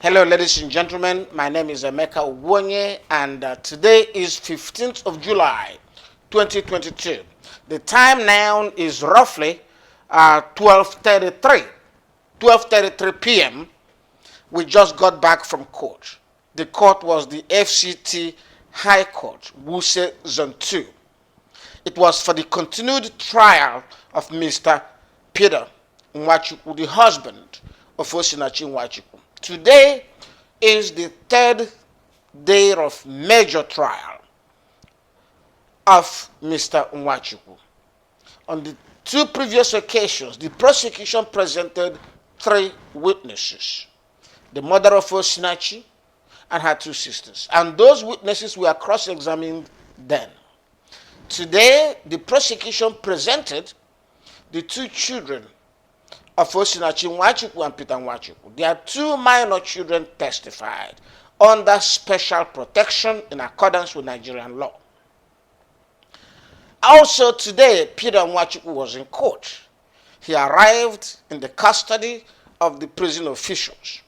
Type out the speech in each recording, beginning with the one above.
Hello, ladies and gentlemen. My name is Emeka Ogwonye, and today is 15th of July, 2022. The time now is roughly 12:33 p.m. We just got back from court. The court was the FCT High Court, Wuse Zone 2. It was for the continued trial of Mr. Peter Nwachukwu, the husband of Osinachi Nwachukwu. Today is the third day of major trial of Mr. Nwachukwu. On the two previous occasions, the prosecution presented three witnesses: the mother of Osinachi and her two sisters. And those witnesses were cross-examined then. Today, the prosecution presented the two children of Osinachi Nwachukwu and Peter Nwachukwu. Their two minor children testified under special protection in accordance with Nigerian law. Also today, Peter Nwachukwu was in court. He arrived in the custody of the prison officials.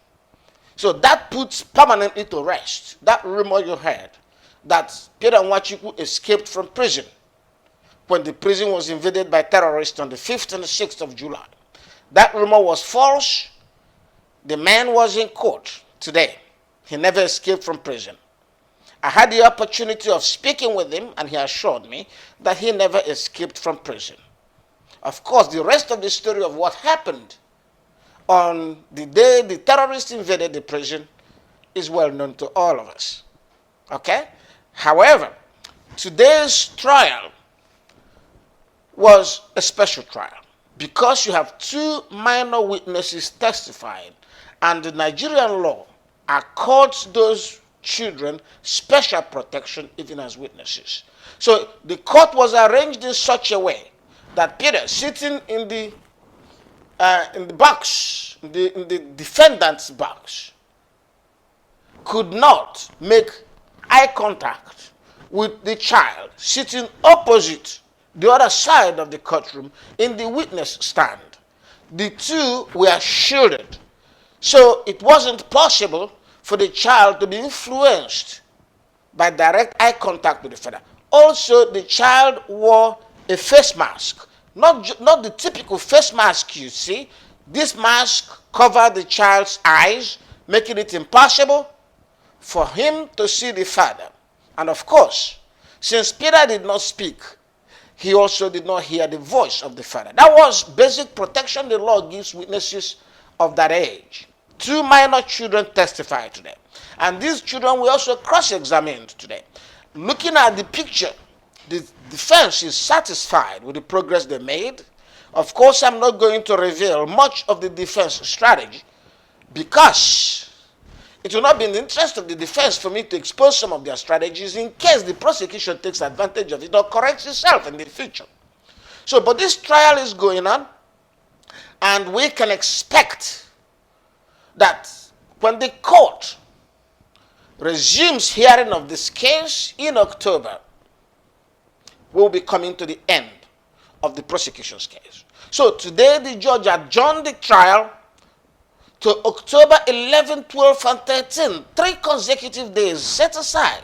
So that puts permanently to rest that rumor you heard that Peter Nwachukwu escaped from prison when the prison was invaded by terrorists on the 5th and the 6th of July. That rumor was false. The man was in court today. He never escaped from prison. I had the opportunity of speaking with him, and he assured me that he never escaped from prison. Of course, the rest of the story of what happened on the day the terrorists invaded the prison is well known to all of us. Okay? However, today's trial was a special trial, because you have two minor witnesses testifying, and the Nigerian law accords those children special protection even as witnesses. So the court was arranged in such a way that Peter, sitting in the box, in the defendant's box, could not make eye contact with the child sitting opposite the other side of the courtroom in the witness stand. The two were shielded, so it wasn't possible for the child to be influenced by direct eye contact with the father. Also, the child wore a face mask, not the typical face mask you see. This mask covered the child's eyes, making it impossible for him to see the father. And of course, since Peter did not speak, he also did not hear the voice of the father. That was basic protection the law gives witnesses of that age. Two minor children testified today, and these children were also cross-examined today. Looking at the picture, the defense is satisfied with the progress they made. Of course, I'm not going to reveal much of the defense strategy, because it will not be in the interest of the defense for me to expose some of their strategies in case the prosecution takes advantage of it or corrects itself in the future. So, but this trial is going on, and we can expect that when the court resumes hearing of this case in October, we'll be coming to the end of the prosecution's case. So today the judge adjourned the trial to October 11, 12, and 13, 3 consecutive days set aside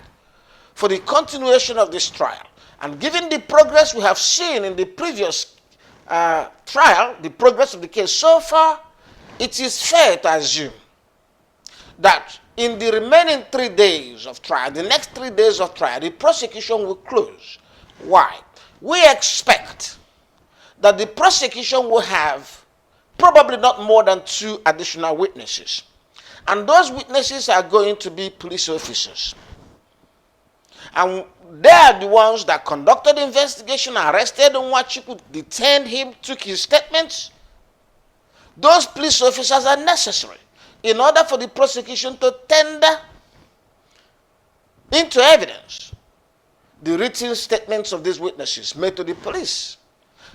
for the continuation of this trial. And given the progress we have seen in the previous trial, the progress of the case so far, it is fair to assume that in the remaining 3 days of trial, the next 3 days of trial, the prosecution will close. Why? We expect that the prosecution will have probably not more than 2 additional witnesses. And those witnesses are going to be police officers. And they are the ones that conducted the investigation, arrested Nwachukwu, detained him, took his statements. Those police officers are necessary in order for the prosecution to tender into evidence the written statements of these witnesses made to the police.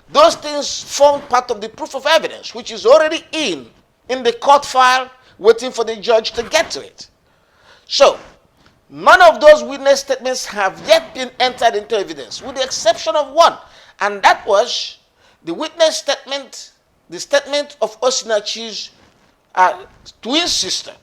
Those things form part of the proof of evidence, which is already in the court file, waiting for the judge to get to it. So, none of those witness statements have yet been entered into evidence, with the exception of one, and that was the witness statement, the statement of Osinachi's twin sister,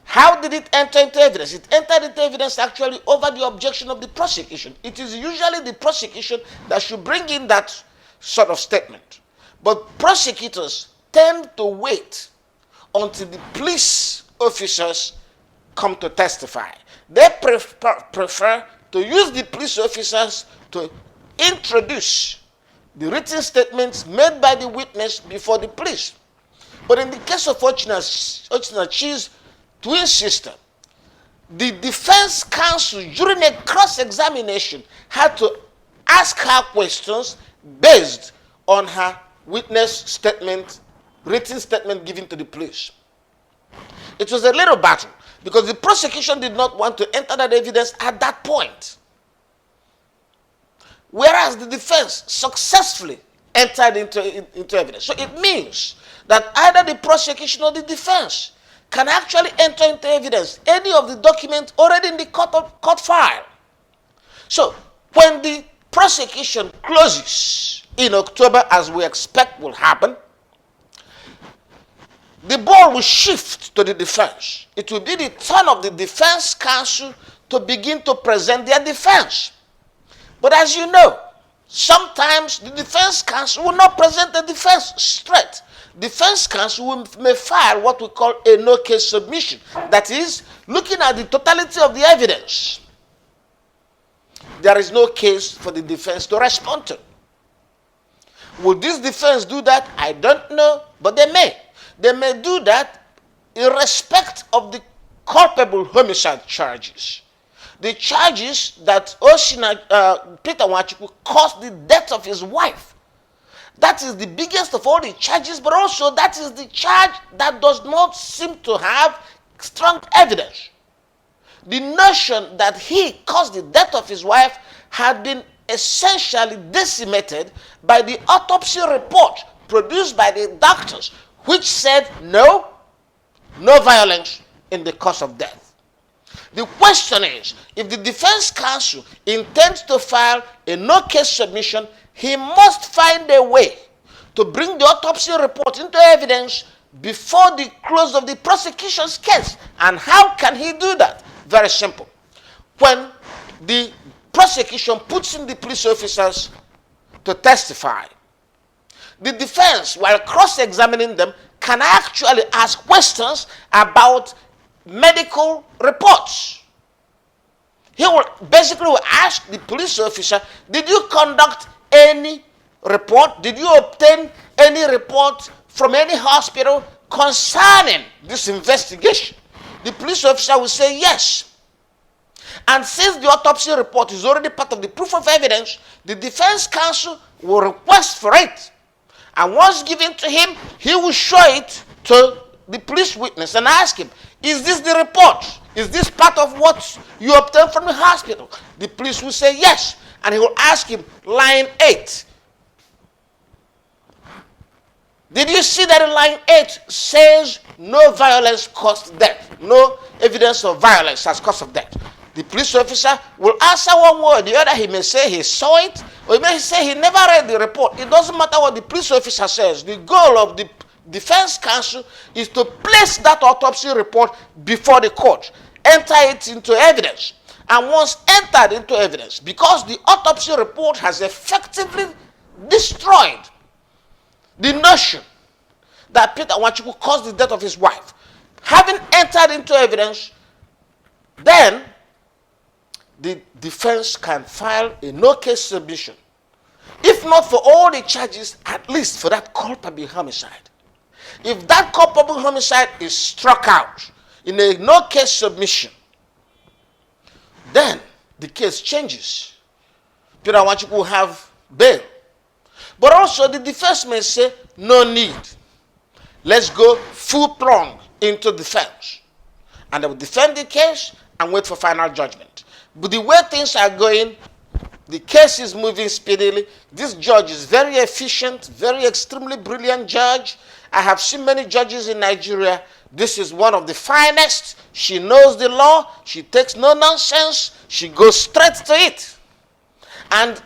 How did it enter into evidence? It entered into evidence actually over the objection of the prosecution. It is usually the prosecution that should bring in that sort of statement. But prosecutors tend to wait until the police officers come to testify. They prefer to use the police officers to introduce the written statements made by the witness before the police. But in the case of Osinachi's twin sister, the defense counsel during a cross-examination had to ask her questions based on her witness statement, written statement given to the police. It was a little battle because the prosecution did not want to enter that evidence at that point. Whereas the defense successfully entered into evidence. So it means that either the prosecution or the defense can actually enter into evidence any of the documents already in the court file. So when the prosecution closes in October, as we expect will happen, the ball will shift to the defense. It will be the turn of the defense counsel to begin to present their defense. But as you know, sometimes the defense counsel will not present the defense straight. Defense counsel may file what we call a no-case submission. That is, looking at the totality of the evidence, there is no case for the defense to respond to. Will this defense do that? I don't know, but they may. They may do that in respect of the culpable homicide charges. The charges that Peter Nwachukwu caused the death of his wife. That is the biggest of all the charges, but also that is the charge that does not seem to have strong evidence. The notion that he caused the death of his wife had been essentially decimated by the autopsy report produced by the doctors, which said no violence in the cause of death. The question is, if the defense counsel intends to file a no-case submission, he must find a way to bring the autopsy report into evidence before the close of the prosecution's case. And how can he do that? Very simple. When the prosecution puts in the police officers to testify, the defense, while cross-examining them, can actually ask questions about medical reports. He will basically ask the police officer, did you conduct any report? Did you obtain any report from any hospital concerning this investigation? The police officer will say yes. And since the autopsy report is already part of the proof of evidence, the defense counsel will request for it. And once given to him, he will show it to the police witness and ask him, is this the report? Is this part of what you obtained from the hospital? The police will say yes. And he will ask him, line 8. Did you see that in line 8 says no violence caused death? No evidence of violence as cause of death. The police officer will answer one way or the other. He may say he saw it, or he may say he never read the report. It doesn't matter what the police officer says. The goal of the defense counsel is to place that autopsy report before the court, enter it into evidence. And once entered into evidence, because the autopsy report has effectively destroyed the notion that Peter Nwachukwu caused the death of his wife, having entered into evidence, then the defense can file a no-case submission. If not for all the charges, at least for that culpable homicide. If that culpable homicide is struck out in a no-case submission, then the case changes. Peter Nwachukwu will have bail. But also the defense may say, no need. Let's go full-pronged into defense. And they will defend the case and wait for final judgment. But the way things are going, the case is moving speedily. This judge is very efficient, very extremely brilliant judge. I have seen many judges in Nigeria. This is one of the finest. She knows the law. She takes no nonsense. She goes straight to it. And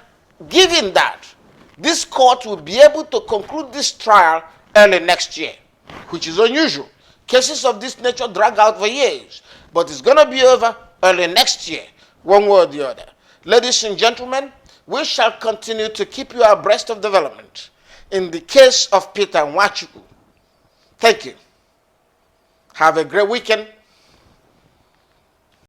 given that, this court will be able to conclude this trial early next year, which is unusual. Cases of this nature drag out for years, but it's going to be over early next year, one way or the other. Ladies and gentlemen, we shall continue to keep you abreast of development in the case of Peter Nwachukwu. Thank you. Have a great weekend.